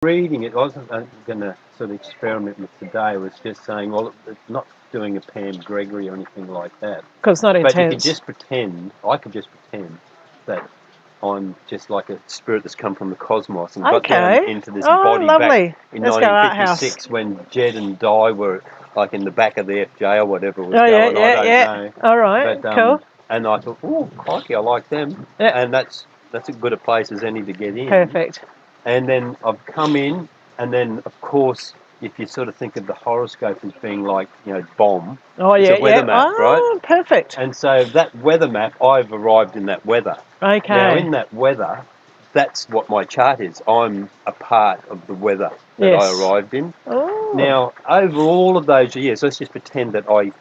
reading it, I wasn't going to sort of experiment with today. I was just saying, well, it's not doing a Pam Gregory or anything like that. Because it's not But you could intense. just pretend, I could just pretend that I'm just like a spirit that's come from the cosmos and got down Okay. into this Oh, body lovely. back in Let's go art house. 1956 when Jed and Di were like in the back of the FJ or whatever was Oh, yeah, going. I don't yeah. know. All right, But cool. and I thought, oh, crikey, I like them. Yeah. And that's as good a place as any to get in. Perfect. And then I've come in, and then of course, if you sort of think of the horoscope as being like, bomb, Oh, it's yeah, a weather map, right? Oh, perfect. And so that weather map, I've arrived in that weather. Okay. Now, in that weather, that's what my chart is. I'm a part of the weather that I Yes. arrived in. Oh. Now, over all of those years, let's just pretend that I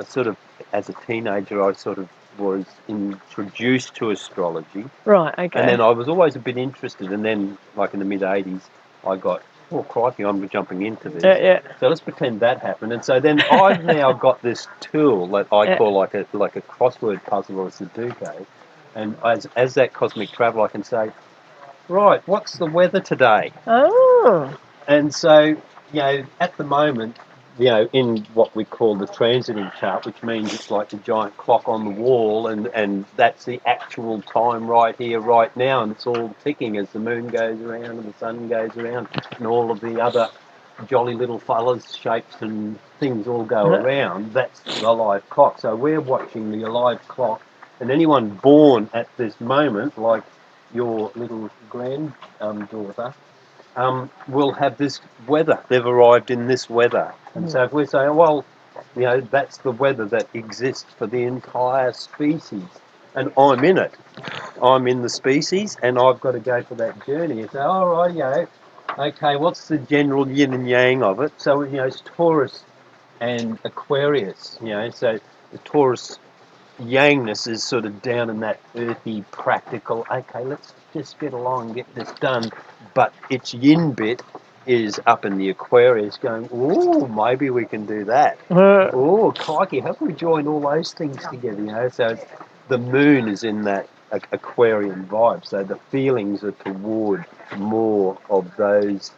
sort of, as a teenager, I sort of was introduced to astrology. Right, okay. And then I was always a bit interested. And then, like in the mid-'80s, I got, oh, crikey, I'm jumping into this. Yeah. So let's pretend that happened. And so then I've now got this tool that I call like a crossword puzzle or a Sudoku. And as that cosmic traveller, I can say, right, what's the weather today? Oh. And so, at the moment, in what we call the transiting chart, which means it's like the giant clock on the wall, and that's the actual time right here, right now, and it's all ticking as the moon goes around and the sun goes around, and all of the other jolly little fellas, shapes and things all go around. That's the live clock. So we're watching the alive clock, and anyone born at this moment, like your little granddaughter, will have this weather. They've arrived in this weather. And so if we say, well, that's the weather that exists for the entire species, and I'm in it. I'm in the species, and I've got to go for that journey. And say, all right, okay, what's the general yin and yang of it? So, it's Taurus and Aquarius, so the Taurus yangness is sort of down in that earthy, practical, okay, let's just get along and get this done. But its yin bit is up in the Aquarius going, oh, maybe we can do that. Oh, crikey, how can we join all those things together, So the moon is in that Aquarian vibe. So the feelings are toward more of those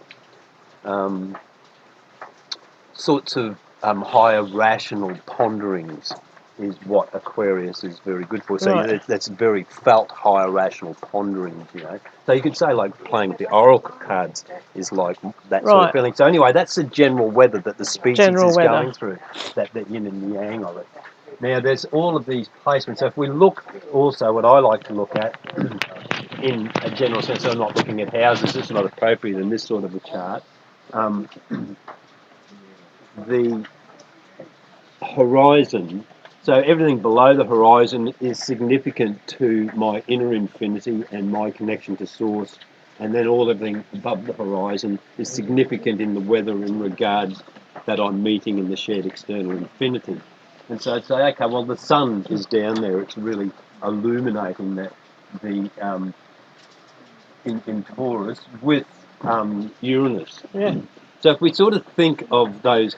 sorts of higher rational ponderings is what Aquarius is very good for. So that's very felt higher rational ponderings. So you could say like playing the oracle cards is like that sort of feeling. So anyway, that's the general weather that the species is going through, that yin and yang of it. Now there's all of these placements. So if we look also, what I like to look at in a general sense, so I'm not looking at houses, this is not appropriate in this sort of a chart. The horizon, so everything below the horizon is significant to my inner infinity and my connection to source, and then all everything above the horizon is significant in the weather in regards that I'm meeting in the shared external infinity. And so I'd say, okay, well, the sun is down there, it's really illuminating that the in Taurus with Uranus. So if we sort of think of those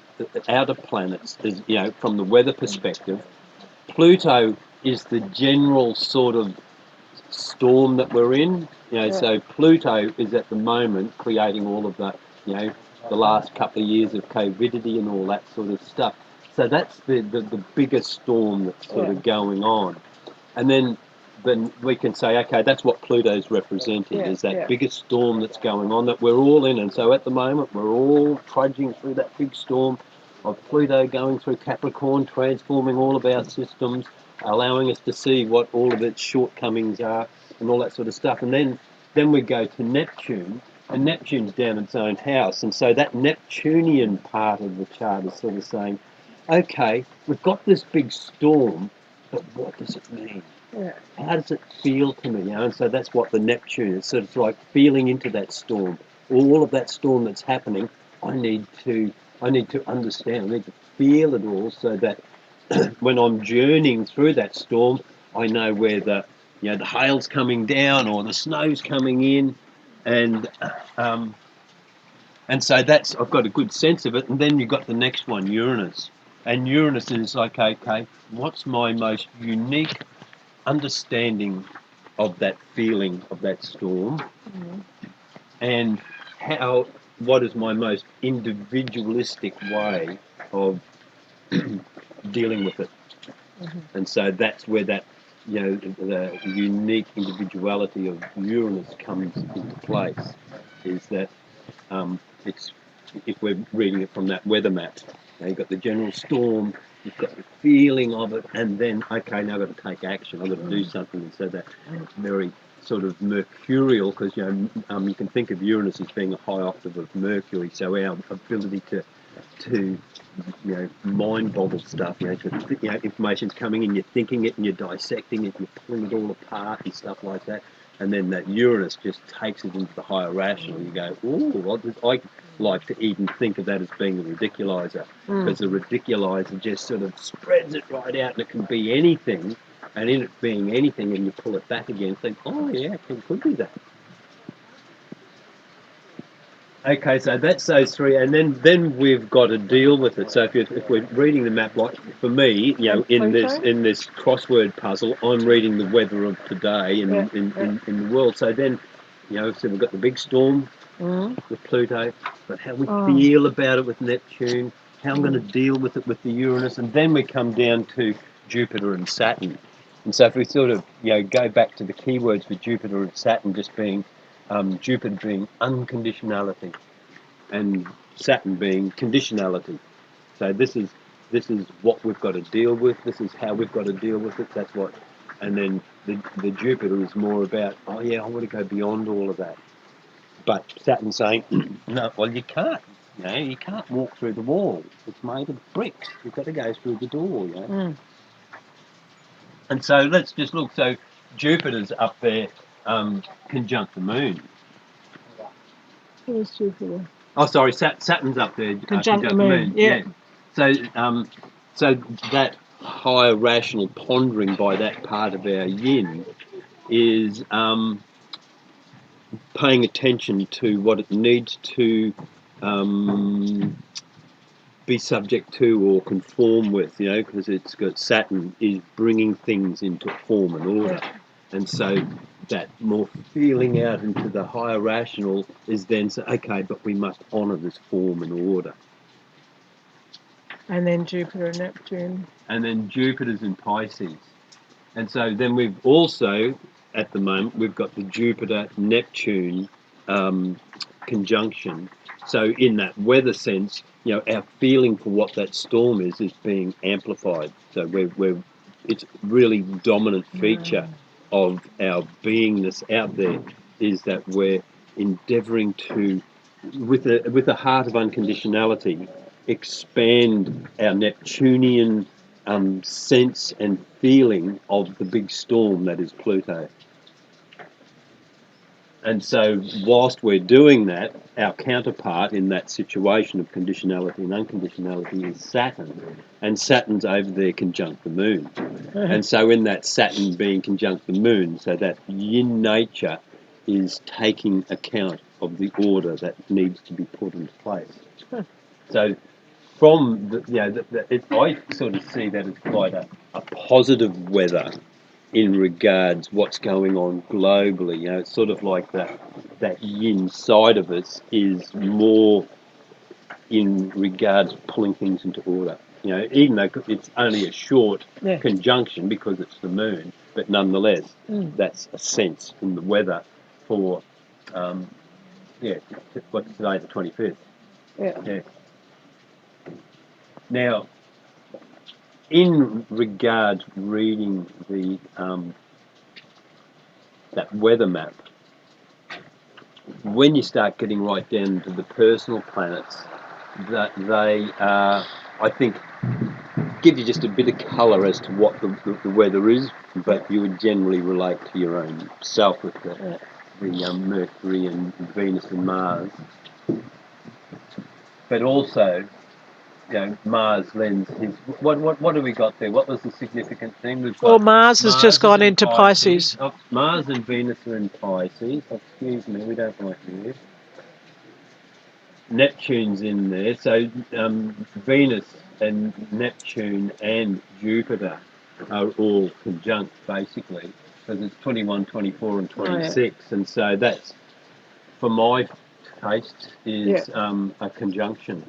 outer planets as, from the weather perspective, Pluto is the general sort of storm that we're in. So Pluto is at the moment creating all of that, the last couple of years of COVIDity and all that sort of stuff. So that's the biggest storm that's sort of going on. And then we can say, okay, that's what Pluto's representing, is that biggest storm that's going on that we're all in. And so at the moment, we're all trudging through that big storm of Pluto going through Capricorn, transforming all of our systems, allowing us to see what all of its shortcomings are and all that sort of stuff. And then we go to Neptune, and Neptune's down in its own house. And so that Neptunian part of the chart is sort of saying, okay, we've got this big storm, but what does it mean? How does it feel to me? And so that's what the Neptune is, sort of like feeling into that storm. All of that storm that's happening, I need to understand. I need to feel it all, so that when I'm journeying through that storm, I know where the hail's coming down or the snow's coming in, and so that's, I've got a good sense of it. And then you've got the next one, Uranus. And Uranus is like, okay, what's my most unique understanding of that feeling of that storm? And what is my most individualistic way of dealing with it. And so that's where that, the unique individuality of Uranus comes into place, is that it's, if we're reading it from that weather map, you've got the general storm, you've got the feeling of it, and then, okay, now I've got to take action, I've got to do something. And so that very sort of mercurial, because, you can think of Uranus as being a high octave of Mercury, so our ability to mind boggle stuff, information's coming in, you're thinking it and you're dissecting it, you're pulling it all apart and stuff like that. And then that Uranus just takes it into the higher rational. You go, ooh, I like to even think of that as being a ridiculizer, because the ridiculizer just sort of spreads it right out, and it can be anything, and in it being anything, and you pull it back again, think, oh yeah, it could be that. Okay, so that's those three, and then we've got to deal with it. So if we're reading the map, like for me, in this crossword puzzle, I'm reading the weather of today in the world. So then, so we've got the big storm with Pluto, but how we feel about it with Neptune, how I'm going to deal with it with the Uranus, and then we come down to Jupiter and Saturn. And so if we sort of go back to the keywords for Jupiter and Saturn, just being Jupiter being unconditionality, and Saturn being conditionality. So this is what we've got to deal with. This is how we've got to deal with it. That's what. And then the Jupiter is more about, oh yeah, I want to go beyond all of that. But Saturn's saying, no, well you can't. You can't walk through the wall. It's made of bricks. You've got to go through the door. And so let's just look. So Jupiter's up there, conjunct the Moon. Where's Jupiter? Oh, sorry, Saturn's up there, conjunct the Moon. Yeah. So, so that higher rational pondering by that part of our yin is paying attention to what it needs to be subject to or conform with, because it's got Saturn is bringing things into form and order. And so that more feeling out into the higher rational is then say, okay, but we must honour this form and order. And then Jupiter and Neptune. And then Jupiter's in Pisces. And so then we've also, at the moment, we've got the Jupiter-Neptune conjunction. So in that weather sense, our feeling for what that storm is being amplified. So it's really dominant feature of our beingness out there is that we're endeavouring to, with a heart of unconditionality, expand our Neptunian sense and feeling of the big storm that is Pluto. And so whilst we're doing that, our counterpart in that situation of conditionality and unconditionality is Saturn. And Saturn's over there conjunct the Moon. And so in that Saturn being conjunct the Moon, so that yin nature is taking account of the order that needs to be put into place. So from I sort of see that as quite a positive weather in regards what's going on globally. It's sort of like that yin side of us is more in regards pulling things into order. Even though it's only a short conjunction because it's the Moon, but nonetheless, that's a sense in the weather for, what's today, the 25th? Yeah. Now, in regards reading the that weather map, when you start getting right down to the personal planets, that they I think, give you just a bit of colour as to what the weather is, but you would generally relate to your own self with the Mercury and Venus and Mars. But also, Mars lends his. What have we got there? What was the significant thing? We've got Well, Mars has just gone into Pisces. Oh, Mars and Venus are in Pisces. Excuse me, we don't like this. Neptune's in there, so Venus and Neptune and Jupiter are all conjunct basically, because it's 21, 24 and 26, and so that's, for my taste is a conjunction,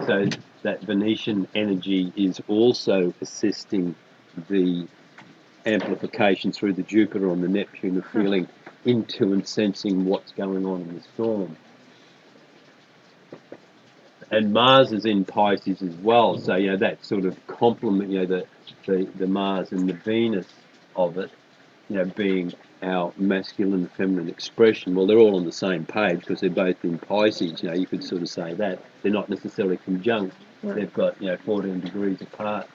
so that Venetian energy is also assisting the amplification through the Jupiter on the Neptune of feeling into and sensing what's going on in the storm. And Mars is in Pisces as well, so that sort of complement, the Mars and the Venus of it, being our masculine and feminine expression. Well, they're all on the same page because they're both in Pisces. You could sort of say that they're not necessarily conjunct. They've got 14 degrees apart.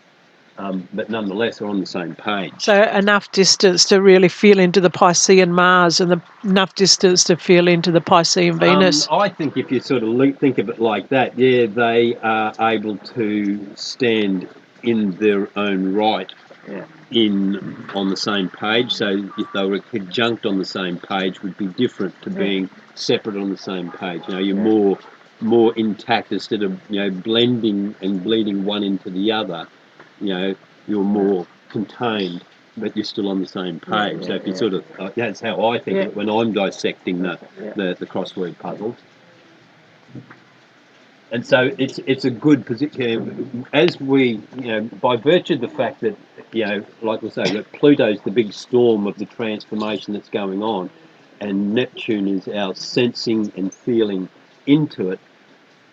But nonetheless, they're on the same page. So enough distance to really feel into the Piscean Mars and enough distance to feel into the Piscean Venus. I think if you sort of think of it like that, they are able to stand in their own right on the same page. So if they were conjunct on the same page, would be different to being separate on the same page. You're more intact instead of blending and bleeding one into the other. You're more contained, but you're still on the same page. So if you sort of, that's how I think of it when I'm dissecting the crossword puzzle. And so it's a good position as we, by virtue of the fact that, like we say, that Pluto's the big storm of the transformation that's going on, and Neptune is our sensing and feeling into it.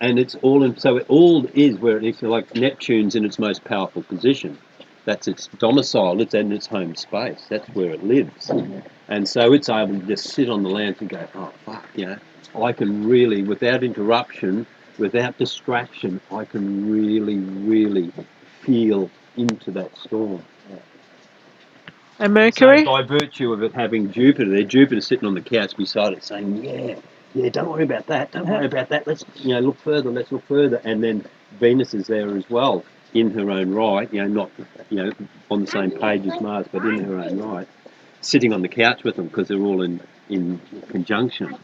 And it's all in, so it all is where it is, like Neptune's in its most powerful position. That's its domicile, it's in its home space, that's where it lives. And so it's able to just sit on the land and go, oh, fuck, I can really, without interruption, without distraction, I can really, really feel into that storm. And Mercury? And so by virtue of it having Jupiter there, Jupiter's sitting on the couch beside it saying, don't worry about that, let's look further, and then Venus is there as well in her own right, not on the same page as Mars, but in her own right, sitting on the couch with them because they're all in conjunction.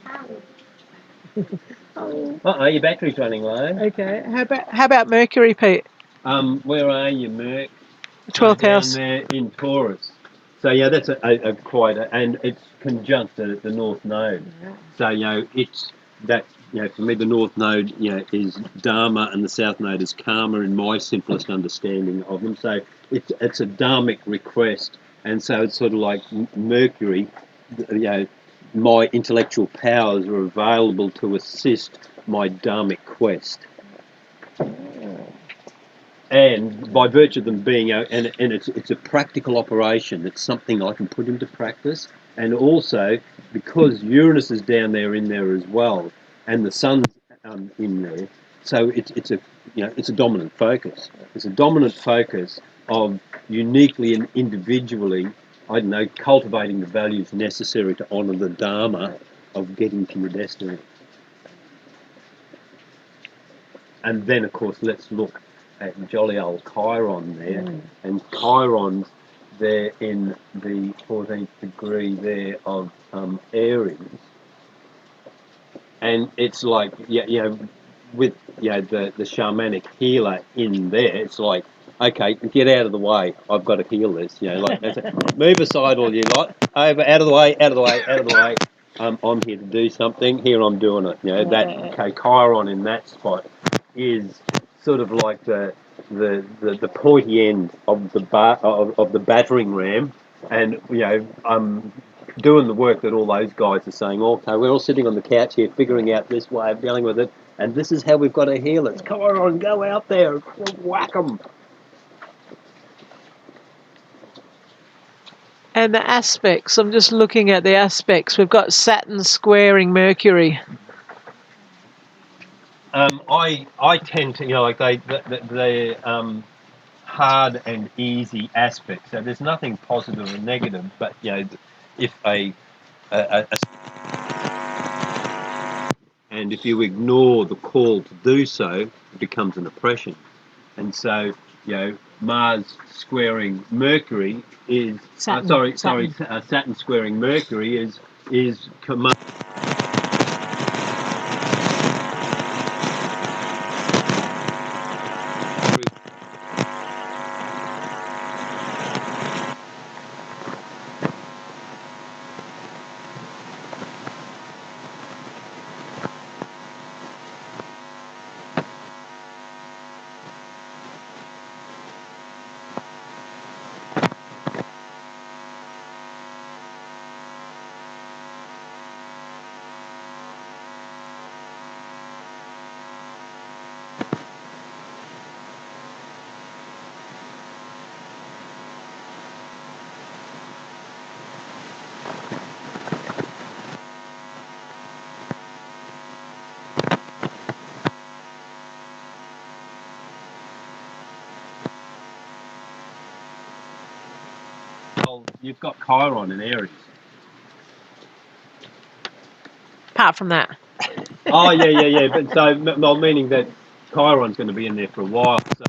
Your battery's running low. Okay, how about Mercury, Pete? Where are you, Merc? 12th house. Down there in Taurus. So that's a quite and it's conjunct the North Node. So it's that for me the North Node is Dharma and the South Node is Karma in my simplest understanding of them. So it's a dharmic request, and so it's sort of like Mercury. My intellectual powers are available to assist my dharmic quest. And by virtue of them being and it's a practical operation. It's something I can put into practice, and also because Uranus is down there in there as well, and the Sun's in there, so it's a dominant focus. It's a dominant focus of uniquely and individually, cultivating the values necessary to honour the Dharma of getting to your destiny. And then, of course, let's look at jolly old Chiron there, and Chiron's there in the 14th degree there of Aries, and it's like with the shamanic healer in there, it's like, okay, get out of the way, I've got to heal this, move aside all you lot, over, out of the way. I'm here to do something. Here I'm doing it. That Chiron in that spot is sort of like the pointy end of the battering ram, and doing the work that all those guys are saying. Okay, we're all sitting on the couch here, figuring out this way of dealing with it, and this is how we've got to heal it. Chiron, go out there, whack 'em. And the aspects, I'm just looking at the aspects. We've got Saturn squaring Mercury. I tend to, they're hard and easy aspects. So there's nothing positive or negative, but if and if you ignore the call to do so, it becomes an oppression. And so Mars squaring Mercury is Saturn squaring Mercury is command. you've got Chiron in Aries. Apart from that. Oh, yeah. But so, well, meaning that Chiron's going to be in there for a while. So